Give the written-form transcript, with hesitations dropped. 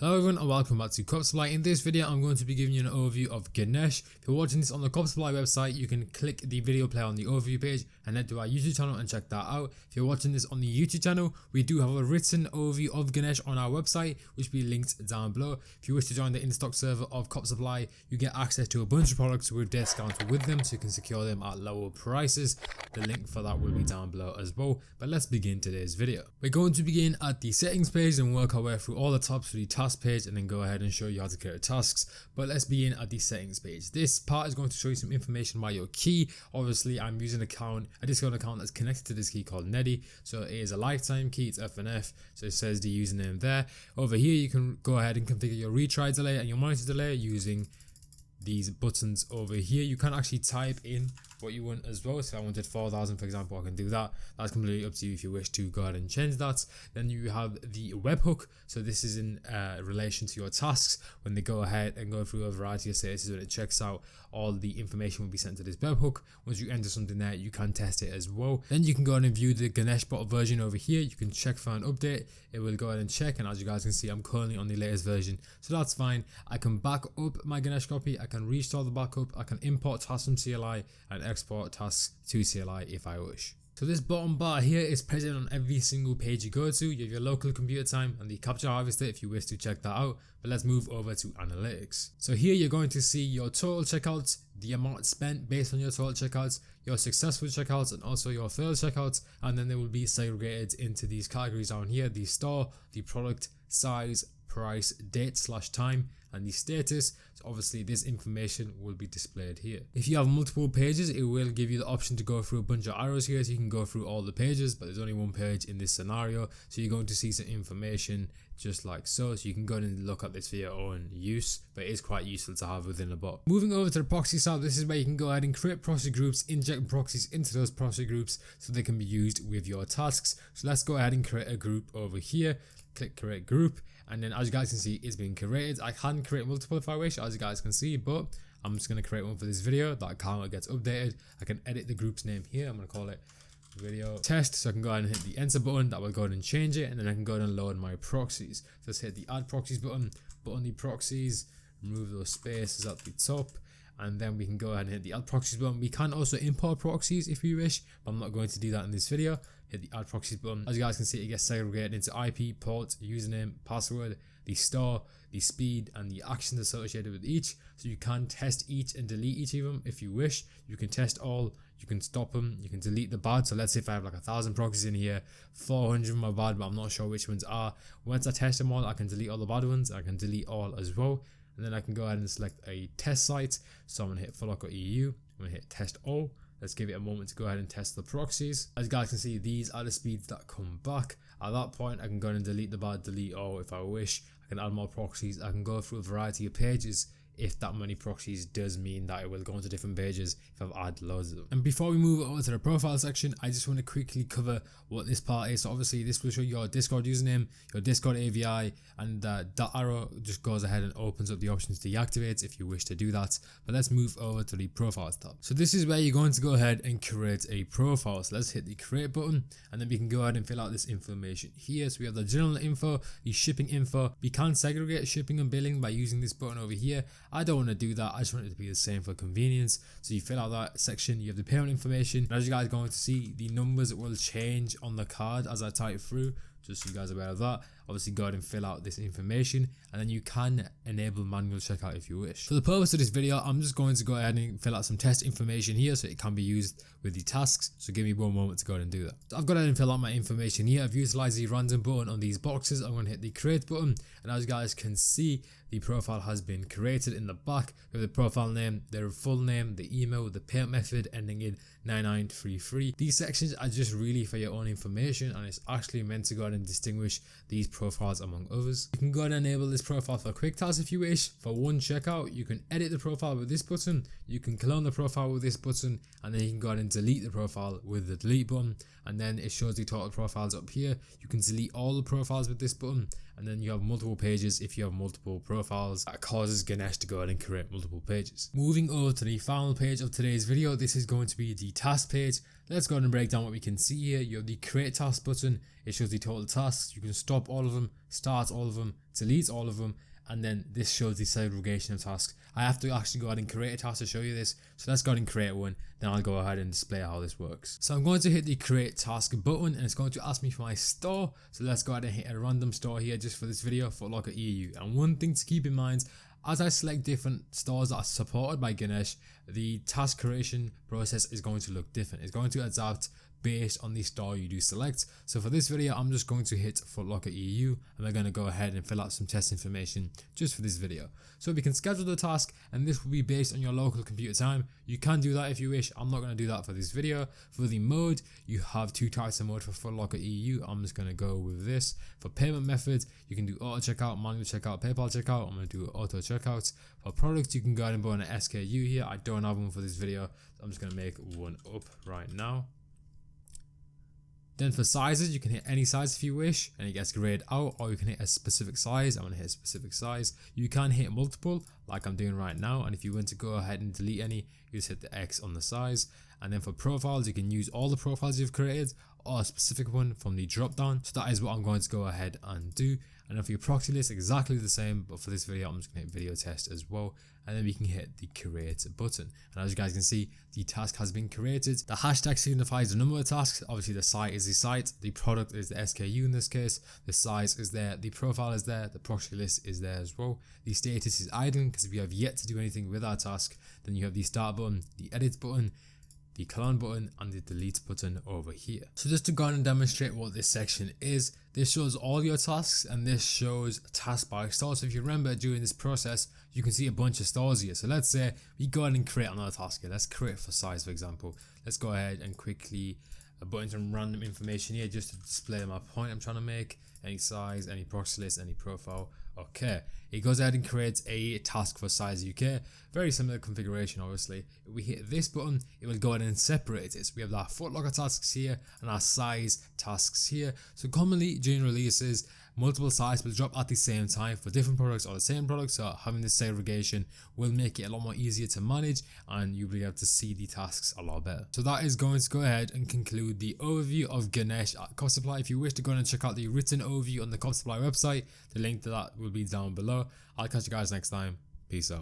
Hello everyone and welcome back to Proxy. In this video I'm going to be giving you an overview of Ganesh. If you're watching this on the Proxy website, you can click the video player on the overview page and head to our YouTube channel and check that out. If you're watching this on the YouTube channel, we do have a written overview of Ganesh on our website, which will be linked down below. If you wish to join the in-stock server of Cop Supply, you get access to a bunch of products with discounts with them, so you can secure them at lower prices. The link for that will be down below as well. But let's begin today's video. We're going to begin at the settings page and work our way through all the tabs for the task page and then go ahead and show you how to create tasks. But let's begin at the settings page. This part is going to show you some information about your key. Obviously I'm using a Discord account that's connected to this key called Neddy, so it is a lifetime key. It's FNF, so it says the username there. Over here you can go ahead and configure your retry delay and your monitor delay using these buttons over here. You can actually type in what you want as well. So if I wanted 4,000 for example, I can do that. That's completely up to you if you wish to go ahead and change that. Then you have the webhook, so this is in relation to your tasks. When they go ahead and go through a variety of statuses, when it checks out, all the information will be sent to this webhook. Once you enter something there, you can test it as well. Then you can go ahead and view the Ganesh bot version over here. You can check for an update. It will go ahead and check, and as you guys can see, I'm currently on the latest version, so that's fine. I can back up my Ganesh copy, I can restore the backup, I can import tasks from CLI and export tasks to CLI if I wish. So this bottom bar here is present on every single page you go to. You have your local computer time and the capture harvester if you wish to check that out. But let's move over to analytics. So here you're going to see your total checkouts, the amount spent based on your total checkouts, your successful checkouts, and also your failed checkouts. And then they will be segregated into these categories down here: the store, the product, size, price, date/time, and the status. So obviously this information will be displayed here. If you have multiple pages, it will give you the option to go through a bunch of arrows here, so you can go through all the pages, but there's only one page in this scenario, so you're going to see some information just like so. So you can go and look at this for your own use, but it is quite useful to have within a bot. Moving over to the proxy side, this is where you can go ahead and create proxy groups, inject proxies into those proxy groups so they can be used with your tasks. So let's go ahead and create a group over here. Click create group, and then as you guys can see, it's been created. I can create multiple if I wish, as you guys can see, but I'm just going to create one for this video. That account gets updated. I can edit the group's name here. I'm going to call it video test, so I can go ahead and hit the enter button. That will go ahead and change it, and then I can go ahead and load my proxies. So let's hit the add proxies button, put on the proxies, remove those spaces at the top, and then we can go ahead and hit the add proxies button. We can also import proxies if you wish, but I'm not going to do that in this video. Hit the add proxies button. As you guys can see, it gets segregated into IP, port, username, password, the store, the speed, and the actions associated with each. So you can test each and delete each of them if you wish. You can test all, you can stop them, you can delete the bad. So let's say if I have like 1,000 proxies in here, 400 of them are bad, but I'm not sure which ones are. Once I test them all, I can delete all the bad ones. I can delete all as well. And then I can go ahead and select a test site. So I'm going to hit follow.eu. I'm going to hit test all. Let's give it a moment to go ahead and test the proxies. As you guys can see, these are the speeds that come back. At that point, I can go ahead and delete the bad, delete all if I wish. I can add more proxies. I can go through a variety of pages. If that many proxies does mean that it will go into different pages if I've added loads of them. And before we move over to the profile section, I just want to quickly cover what this part is. So obviously this will show your Discord username, your Discord AVI, and that arrow just goes ahead and opens up the options to deactivate if you wish to do that. But let's move over to the profiles tab. So this is where you're going to go ahead and create a profile. So let's hit the create button, and then we can go ahead and fill out this information here. So we have the general info, the shipping info. We can segregate shipping and billing by using this button over here. I don't want to do that. I just want it to be the same for convenience. So you fill out that section, you have the payment information. And as you guys are going to see, the numbers will change on the card as I type through, just so you guys are aware of that. Obviously go ahead and fill out this information, and then you can enable manual checkout if you wish. For the purpose of this video, I'm just going to go ahead and fill out some test information here so it can be used with the tasks. So give me one moment to go ahead and do that. So I've gone ahead and fill out my information here. I've utilized the random button on these boxes. I'm going to hit the create button, and as you guys can see, the profile has been created in the back with the profile name, their full name, the email, the payment method ending in 9933. These sections are just really for your own information, and it's actually meant to go ahead and distinguish these profiles among others. You can go ahead and enable this profile for quick tasks if you wish. For one checkout, you can edit the profile with this button, you can clone the profile with this button, and then you can go ahead and delete the profile with the delete button, and then it shows the total profiles up here. You can delete all the profiles with this button, and then you have multiple pages if you have multiple profiles. That causes Ganesh to go ahead and create multiple pages. Moving over to the final page of today's video, this is going to be the task page. Let's go ahead and break down what we can see here. You have the create task button. It shows the total tasks. You can stop all of them, start all of them, delete all of them, and then this shows the segregation of tasks. I have to actually go ahead and create a task to show you this. So let's go ahead and create one. Then I'll go ahead and display how this works. So I'm going to hit the create task button and it's going to ask me for my store. So let's go ahead and hit a random store here just for this video for Locker EU. And one thing to keep in mind, as I select different stores that are supported by Ganesh, the task creation process is going to look different. It's going to adapt based on the store you do select. So for this video, I'm just going to hit Foot Locker EU and we're going to go ahead and fill out some test information just for this video. So we can schedule the task and this will be based on your local computer time. You can do that if you wish. I'm not going to do that for this video. For the mode, you have two types of mode for Foot Locker EU. I'm just going to go with this. For payment methods, you can do auto checkout, manual checkout, PayPal checkout. I'm going to do auto checkout. For products, you can go ahead and put on an SKU here. I don't have one for this video, so I'm just going to make one up right now. Then for sizes, you can hit any size if you wish and it gets grayed out, or you can hit a specific size. I'm going to hit a specific size. You can hit multiple like I'm doing right now, and if you want to go ahead and delete any, you just hit the X on the size. And then for profiles, you can use all the profiles you've created or a specific one from the drop down. So that is what I'm going to go ahead and do. And then for your proxy list, exactly the same, but for this video, I'm just going to hit video test as well. And then we can hit the create button. And as you guys can see, the task has been created. The hashtag signifies the number of tasks. Obviously the site is the site, the product is the SKU in this case, the size is there, the profile is there, the proxy list is there as well. The status is idling because we have yet to do anything with our task. Then you have the start button, the edit button, the clone button and the delete button over here. So just to go on and demonstrate what this section is, this shows all your tasks and this shows task by store. So if you remember during this process, you can see a bunch of stores here. So let's say we go ahead and create another task here. Let's create for size, for example. Let's go ahead and quickly put in some random information here just to display my point I'm trying to make. Any size, any proxy list, any profile. Okay, it goes ahead and creates a task for size UK. Very similar configuration, obviously. If we hit this button, it will go ahead and separate it. So we have our Foot Locker tasks here and our size tasks here. So commonly during releases, multiple sites will drop at the same time for different products or the same product. So having this segregation will make it a lot more easier to manage and you'll be able to see the tasks a lot better. So that is going to go ahead and conclude the overview of Ganesh at Cop Supply. If you wish to go and check out the written overview on the Cop Supply website, the link to that will be down below. I'll catch you guys next time. Peace out.